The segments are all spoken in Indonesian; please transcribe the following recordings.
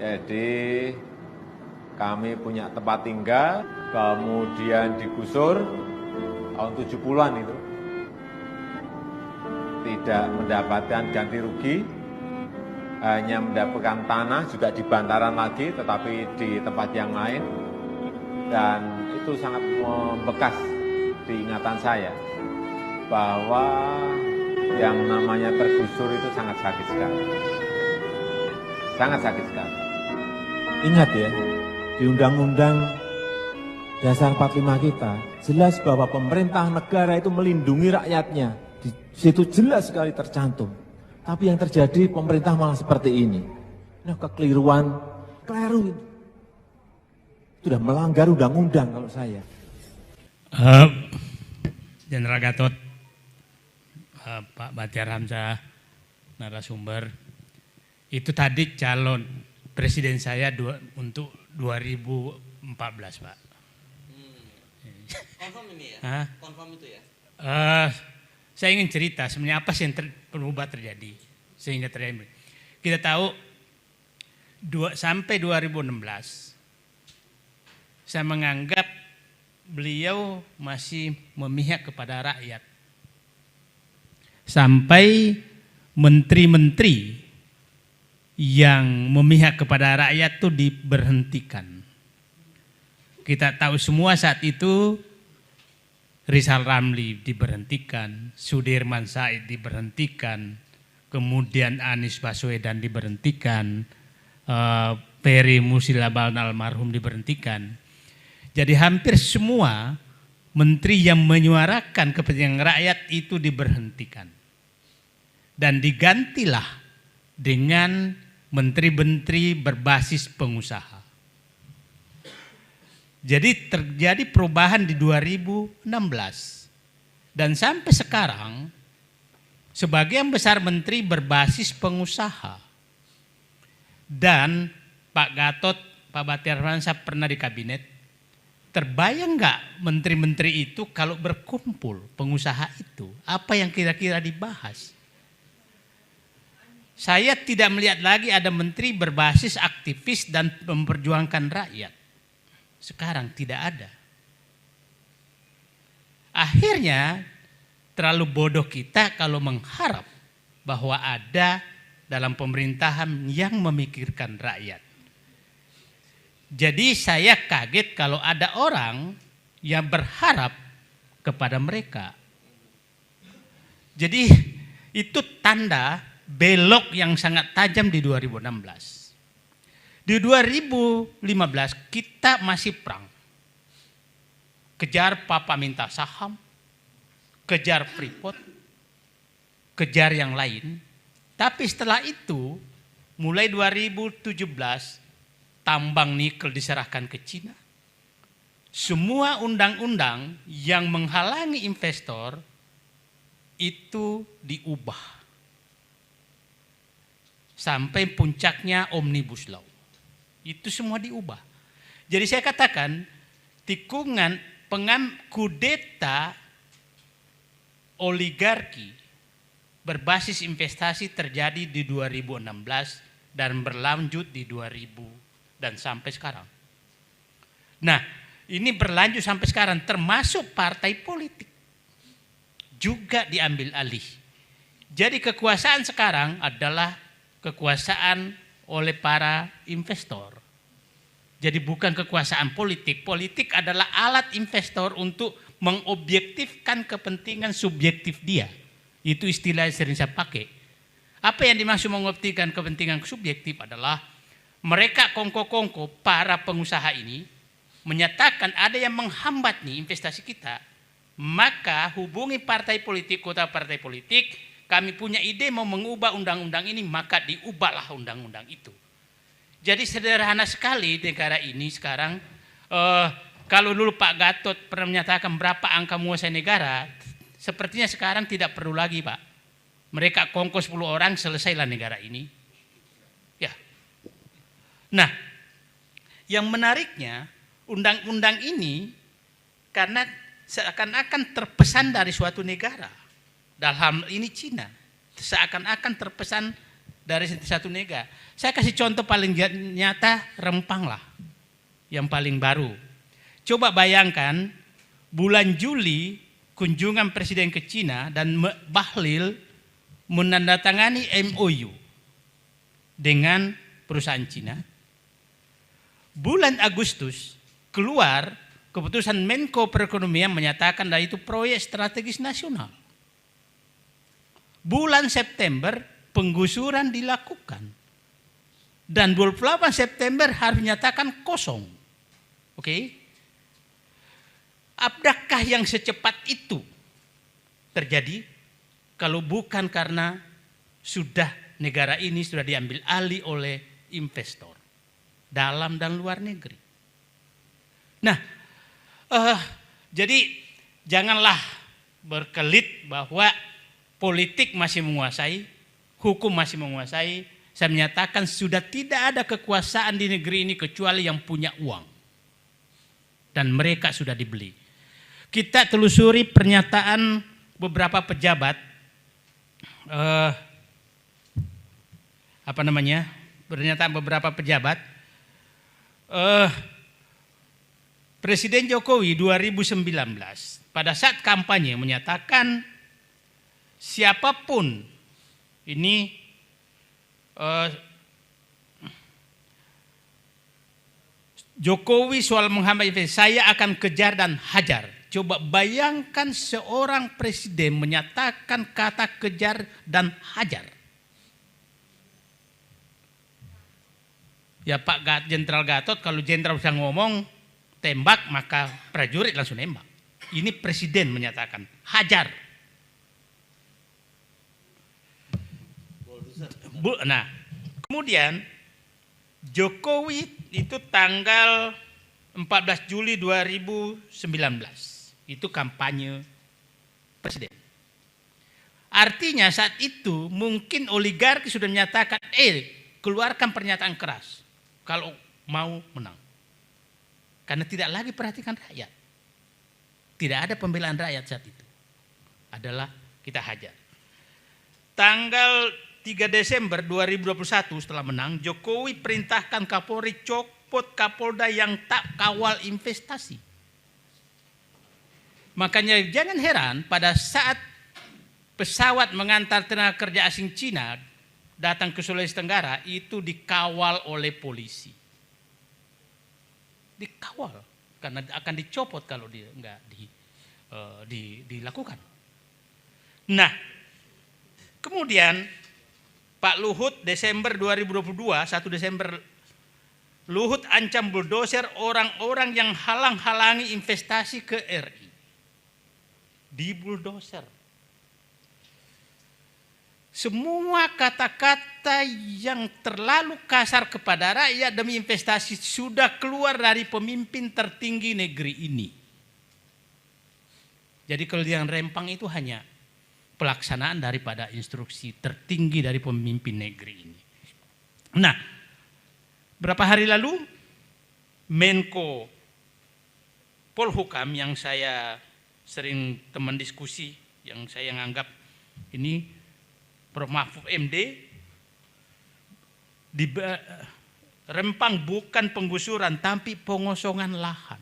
Jadi kami punya tempat tinggal, kemudian digusur tahun 70-an itu. Tidak mendapatkan ganti rugi, hanya mendapatkan tanah juga di bantaran lagi, tetapi di tempat yang lain. Dan itu sangat membekas di ingatan saya, bahwa yang namanya tergusur itu sangat sakit sekali. Sangat sakit sekali. Ingat ya, di Undang-Undang Dasar 45 kita, jelas bahwa pemerintah negara itu melindungi rakyatnya. Di situ jelas sekali tercantum. Tapi yang terjadi pemerintah malah seperti ini. Nah, kekeliruan, keliru. Sudah melanggar undang-undang kalau saya. Jenderal Gatot, Pak Batiar Hamzah, narasumber, itu tadi calon presiden saya untuk 2014, Pak. Confirm ini ya? Confirm itu ya? Saya ingin cerita sebenarnya apa sih yang berubah terjadi sehingga terjadi. Kita tahu sampai 2016 saya menganggap beliau masih memihak kepada rakyat. Sampai menteri-menteri yang memihak kepada rakyat itu diberhentikan. Kita tahu semua saat itu Rizal Ramli diberhentikan, Sudirman Said diberhentikan, kemudian Anies Baswedan diberhentikan, Peri Musilaban almarhum diberhentikan. Jadi hampir semua menteri yang menyuarakan kepentingan rakyat itu diberhentikan. Dan digantilah dengan menteri-menteri berbasis pengusaha. Jadi terjadi perubahan di 2016. Dan sampai sekarang sebagian besar menteri berbasis pengusaha. Dan Pak Gatot, Pak Batiar Hamzah pernah di kabinet. Terbayang nggak menteri-menteri itu kalau berkumpul pengusaha itu? Apa yang kira-kira dibahas? Saya tidak melihat lagi ada menteri berbasis aktivis dan memperjuangkan rakyat. Sekarang tidak ada. Akhirnya terlalu bodoh kita kalau mengharap bahwa ada dalam pemerintahan yang memikirkan rakyat. Jadi saya kaget kalau ada orang yang berharap kepada mereka. Jadi itu tanda belok yang sangat tajam di 2016. Di 2015 kita masih perang. Kejar papa minta saham, kejar Freeport, kejar yang lain. Tapi setelah itu mulai 2017 tambang nikel diserahkan ke Cina. Semua undang-undang yang menghalangi investor itu diubah. Sampai puncaknya Omnibus Law. Itu semua diubah. Jadi saya katakan tikungan kudeta oligarki berbasis investasi terjadi di 2016 dan berlanjut di 2000 dan sampai sekarang. Nah, ini berlanjut sampai sekarang termasuk partai politik juga diambil alih. Jadi kekuasaan sekarang adalah kekuasaan oleh para investor. Jadi bukan kekuasaan politik. Politik adalah alat investor untuk mengobjektifkan kepentingan subjektif dia. Itu istilah yang sering saya pakai. Apa yang dimaksud mengobjektifkan kepentingan subjektif adalah mereka kongko-kongko para pengusaha ini menyatakan ada yang menghambat nih investasi kita. Maka hubungi partai politik, kota partai politik, kami punya ide mau mengubah undang-undang ini, maka diubahlah undang-undang itu. Jadi sederhana sekali negara ini sekarang. Kalau dulu Pak Gatot pernah menyatakan berapa angka menguasai negara, sepertinya sekarang tidak perlu lagi, Pak. Mereka kongko 10 orang, selesailah negara ini. Ya. Nah, yang menariknya undang-undang ini karena seakan-akan terpesan dari suatu negara. Dalam hal ini Cina, seakan-akan terpesan dari satu negara. Saya kasih contoh paling nyata, Rempang lah, yang paling baru. Coba bayangkan bulan Juli kunjungan Presiden ke Cina dan Bahlil menandatangani MOU dengan perusahaan Cina. Bulan Agustus keluar keputusan Menko Perekonomian menyatakan bahwa itu proyek strategis nasional. Bulan September penggusuran dilakukan. Dan 28 September harus dinyatakan kosong. Oke? Apakah yang secepat itu terjadi kalau bukan karena negara ini sudah diambil alih oleh investor dalam dan luar negeri. Nah, jadi janganlah berkelit bahwa politik masih menguasai, hukum masih menguasai. Saya menyatakan sudah tidak ada kekuasaan di negeri ini kecuali yang punya uang. Dan mereka sudah dibeli. Kita telusuri pernyataan beberapa pejabat, pernyataan beberapa pejabat. Presiden Jokowi 2019 pada saat kampanye menyatakan siapapun ini Jokowi soal menghambat investasi, saya akan kejar dan hajar. Coba bayangkan seorang presiden menyatakan kata kejar dan hajar. Ya Pak Jenderal Gatot, kalau jenderal bisa ngomong tembak maka prajurit langsung nembak. Ini presiden menyatakan hajar. Nah, kemudian Jokowi itu tanggal 14 Juli 2019 itu kampanye presiden. Artinya saat itu mungkin oligarki sudah menyatakan keluarkan pernyataan keras kalau mau menang. Karena tidak lagi perhatikan rakyat. Tidak ada pembelaan rakyat saat itu. Adalah kita hajar. Tanggal 3 Desember 2021 setelah menang, Jokowi perintahkan Kapolri copot Kapolda yang tak kawal investasi. Makanya jangan heran pada saat pesawat mengantar tenaga kerja asing Cina datang ke Sulawesi Tenggara itu dikawal oleh polisi. Dikawal karena akan dicopot kalau dia enggak dilakukan. Nah, kemudian Pak Luhut Desember 2022, 1 Desember, Luhut ancam bulldozer orang-orang yang halang-halangi investasi ke RI. Di bulldozer. Semua kata-kata yang terlalu kasar kepada rakyat demi investasi sudah keluar dari pemimpin tertinggi negeri ini. Jadi kalau yang Rempang itu hanya pelaksanaan daripada instruksi tertinggi dari pemimpin negeri ini. Nah, berapa hari lalu Menko Polhukam yang saya sering teman diskusi, yang saya anggap ini Prof. Mahfud MD, di Rempang bukan penggusuran tapi pengosongan lahan.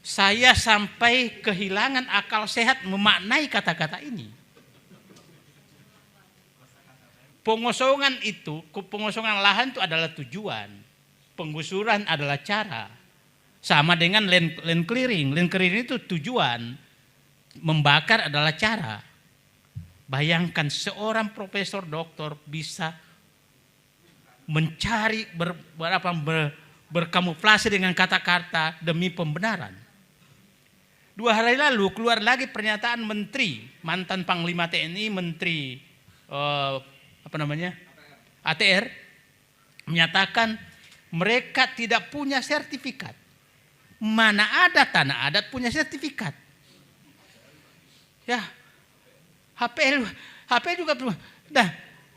Saya sampai kehilangan akal sehat memaknai kata-kata ini. Pengosongan lahan itu adalah tujuan. Penggusuran adalah cara. Sama dengan land clearing. Land clearing itu tujuan. Membakar adalah cara. Bayangkan seorang profesor doktor bisa mencari berkamuflase dengan kata-kata demi pembenaran. 2 hari lalu keluar lagi pernyataan menteri, mantan Panglima TNI, menteri ATR, menyatakan mereka tidak punya sertifikat. Mana ada tanah adat punya sertifikat? Ya, HPL juga belum. Nah,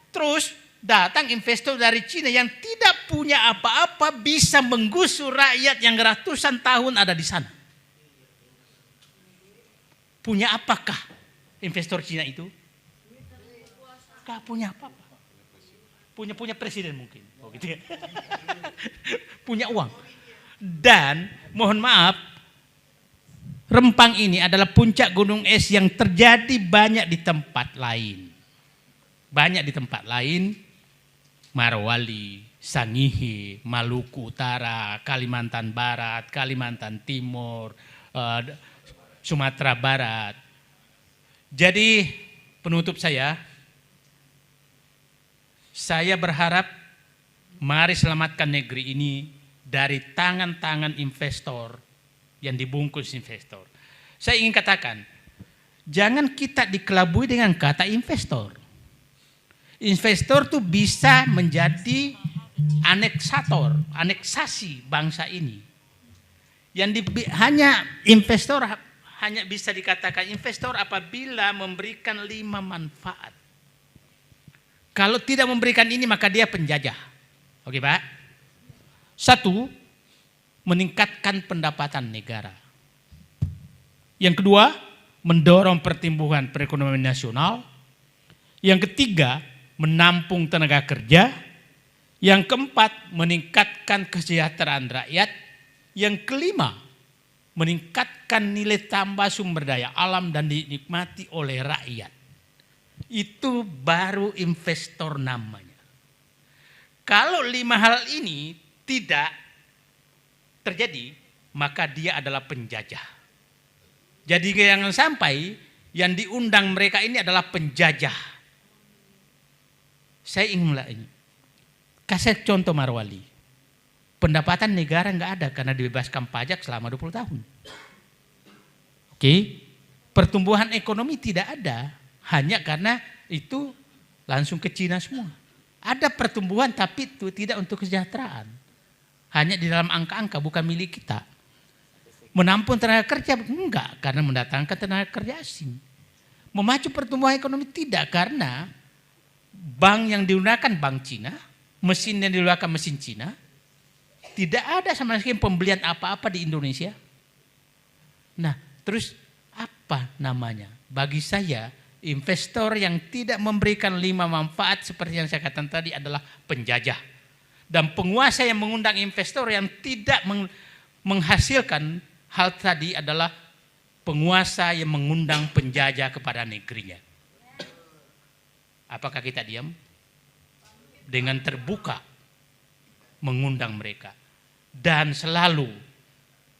terus datang investor dari Cina yang tidak punya apa-apa bisa menggusur rakyat yang ratusan tahun ada di sana. Punya apakah investor Cina itu? Gak punya apa-apa. Punya presiden mungkin. Oh, gitu ya. Punya uang. Dan mohon maaf, Rempang ini adalah puncak gunung es yang terjadi banyak di tempat lain. Banyak di tempat lain, Morowali, Sangihe, Maluku Utara, Kalimantan Barat, Kalimantan Timur, Sumatera Barat. Jadi penutup saya berharap mari selamatkan negeri ini dari tangan-tangan investor yang dibungkus investor. Saya ingin katakan, jangan kita dikelabui dengan kata investor. Investor tuh bisa menjadi aneksasi bangsa ini. Hanya bisa dikatakan investor apabila memberikan 5 manfaat. Kalau tidak memberikan ini maka dia penjajah. Oke Pak? 1, meningkatkan pendapatan negara. Yang kedua, mendorong pertumbuhan perekonomian nasional. Yang ketiga, menampung tenaga kerja. Yang keempat, meningkatkan kesejahteraan rakyat. Yang kelima, meningkatkan nilai tambah sumber daya alam dan dinikmati oleh rakyat. Itu baru investor namanya. Kalau 5 hal ini tidak terjadi, maka dia adalah penjajah. Jadi jangan sampai yang diundang mereka ini adalah penjajah. Saya ingin ini. Kasih contoh Morowali. Pendapatan negara nggak ada karena dibebaskan pajak selama 20 tahun. Oke. Pertumbuhan ekonomi tidak ada hanya karena itu langsung ke Cina semua. Ada pertumbuhan tapi itu tidak untuk kesejahteraan. Hanya di dalam angka-angka bukan milik kita. Menampung tenaga kerja enggak karena mendatangkan tenaga kerja asing. Memacu pertumbuhan ekonomi tidak karena bank yang digunakan bank Cina, mesin yang digunakan mesin Cina. Tidak ada sama sekali pembelian apa-apa di Indonesia. Nah, terus apa namanya? Bagi saya, investor yang tidak memberikan 5 manfaat seperti yang saya katakan tadi adalah penjajah. Dan penguasa yang mengundang investor yang tidak menghasilkan hal tadi adalah penguasa yang mengundang penjajah kepada negerinya. Apakah kita diam? Dengan terbuka mengundang mereka. Dan selalu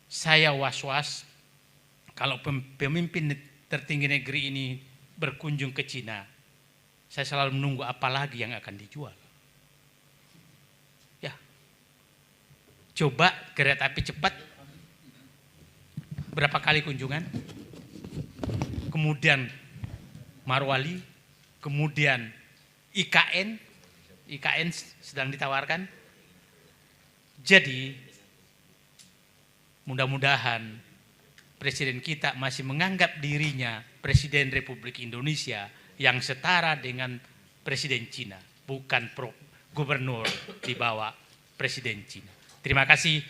saya was-was kalau pemimpin tertinggi negeri ini berkunjung ke Cina. Saya selalu menunggu apa lagi yang akan dijual. Ya, coba kereta api cepat. Berapa kali kunjungan? Kemudian Morowali, kemudian IKN sedang ditawarkan. Jadi mudah-mudahan presiden kita masih menganggap dirinya presiden Republik Indonesia yang setara dengan presiden Cina, bukan gubernur di bawah presiden Cina. Terima kasih.